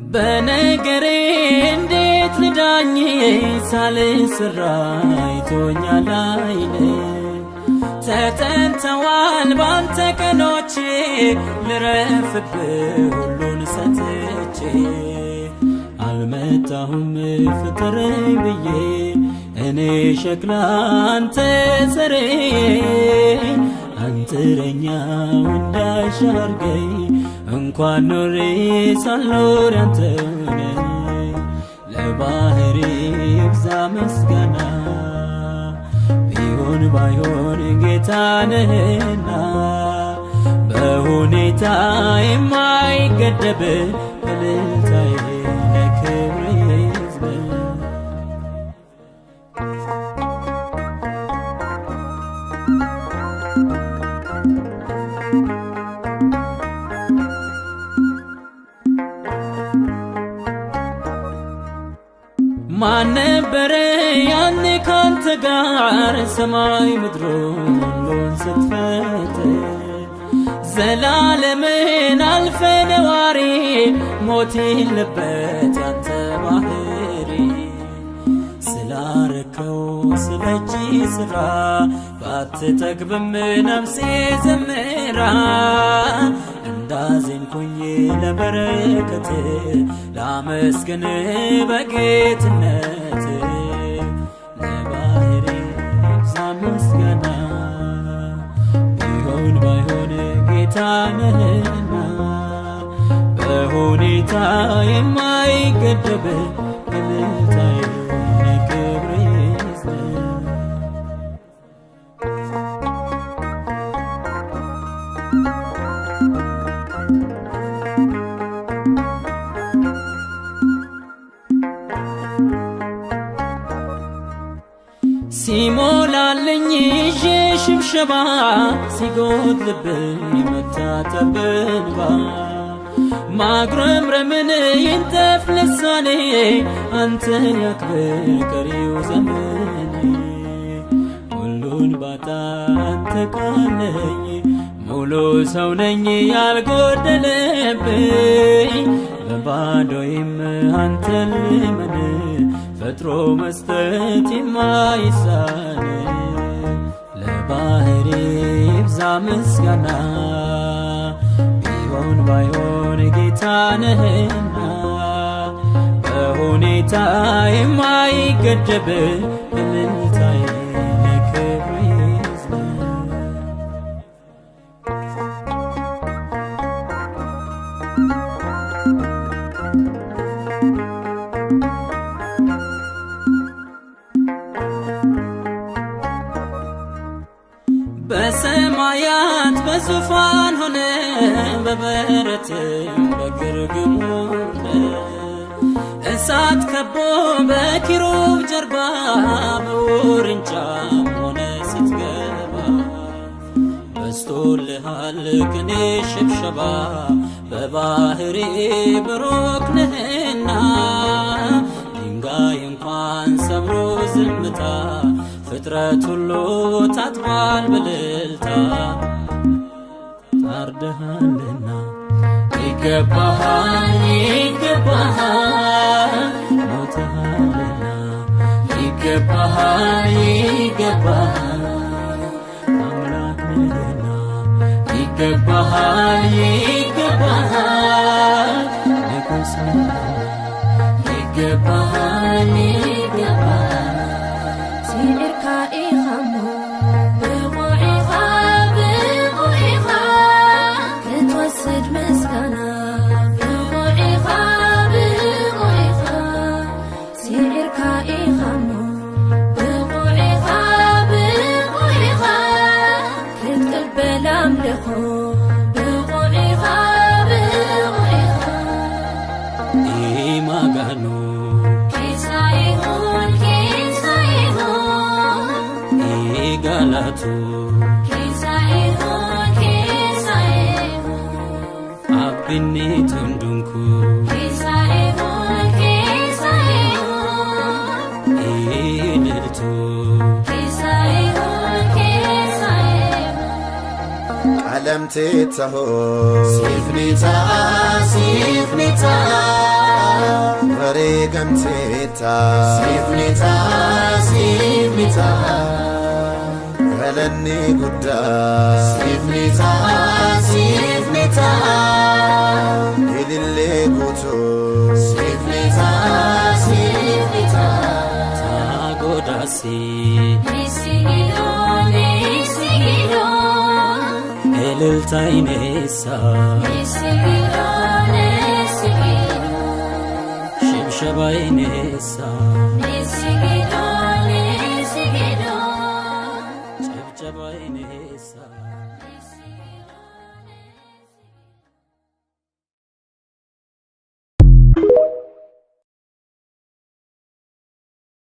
በነገሬ እንዴት ልዳኝ ሳልሰራ ይቶኛል አይኔ ተጠንተዋል ባንተ ቀኖቼ ልረፍብህ ሁሉን ሰጥቼ አልመጣሁም ፍጠረኝ ብዬ እኔ ሸክላ አንተ ዘሬ አንጥረኛው እንዳሻርገኝ እንኳን ኖሬ ሳልኖር አንተነ ለባህሪ ይብዛ ምስጋና ቢሆን ባይሆን ጌታ ነህና በሁኔታ የማይገደብ እልልታዬ ለክብር ይዝመር ማን ነበረ ያኔ ካንተ ጋር ሰማይ ምድሩን ስትፈጥር ዘላለምን አልፈ ነዋሪ ሞት የለበት ያንተ ባህሪ ስላረከው ስለእጅ ስራ ባትጠግብም ነፍሴ ዘምራ እንዳዘንኩኝ ለበረከት ላመስግን በጌትነት ለባህሪ ይብዛ ምስጋና ቢሆን ባይሆን ጌታ ነህና በሁኔታ የማይገደብ እልልታዬ ለክብር ይዝመር ሲሞላልኝ ይዤ ሽብሸባ ሲጎድልብኝ መታጠብ እንባ ማጉረምረምን ይንጠፍ ልሳኔ አንተን ያክብር ቀሪው ዘመኔ ሁሉን ባጣ አንተ ካለኝ ሙሉ ሰው ነኝ ያልጎደለብኝ በባዶዬም አንተን ልመን ፈጥሮ መስጠት የማይሳን ለባህሪ ይብዛ ምስጋና ቢሆን ባይሆን ጌታ ነህና በሁኔታ የማይገደብ እልልታዬ ለክብር ይዝመር በሰማያት በዙፋን ሆነ በበረትም በግርግም ሆነ እሳት ከቦ በኪሩብ ጀርባ በውርንጫም ሆነ ስትገባ በስቶልሃል ቅኔ ሽብሸባ በባህሪ ብሩክ ነህና ድንጋይ እንኳን ሰብሮ ዝምታ ፍጥረት ሁሉ ታጥቧል በልልታ ታርደሃልና ይገባሃል ይገባሃል ሞተሃልና ይገባሃል ይገባሃል አምላክ ነህና ይገባሃል ይገባሃል ንጉሥ ይገባሃል ይገባሃል سيرك إخامو بقوعها بقوعها كتوسد مسكنا بقوعها بقوعها سيرك إخامو بقوعها بقوعها كتقبل أملخو بقوعها بقوعها إيما قالوا galatu kisaiho abinni tundunku kisaiho inirtu kisaiho ዓለም ትተሆ ሲፍኒታ wareegamteetta siifnita galanni guddaa siifnita ilillee guutuu siifnita tagodasi Isigidon elilta inesa Isigidon shibshaba inesa Isigidon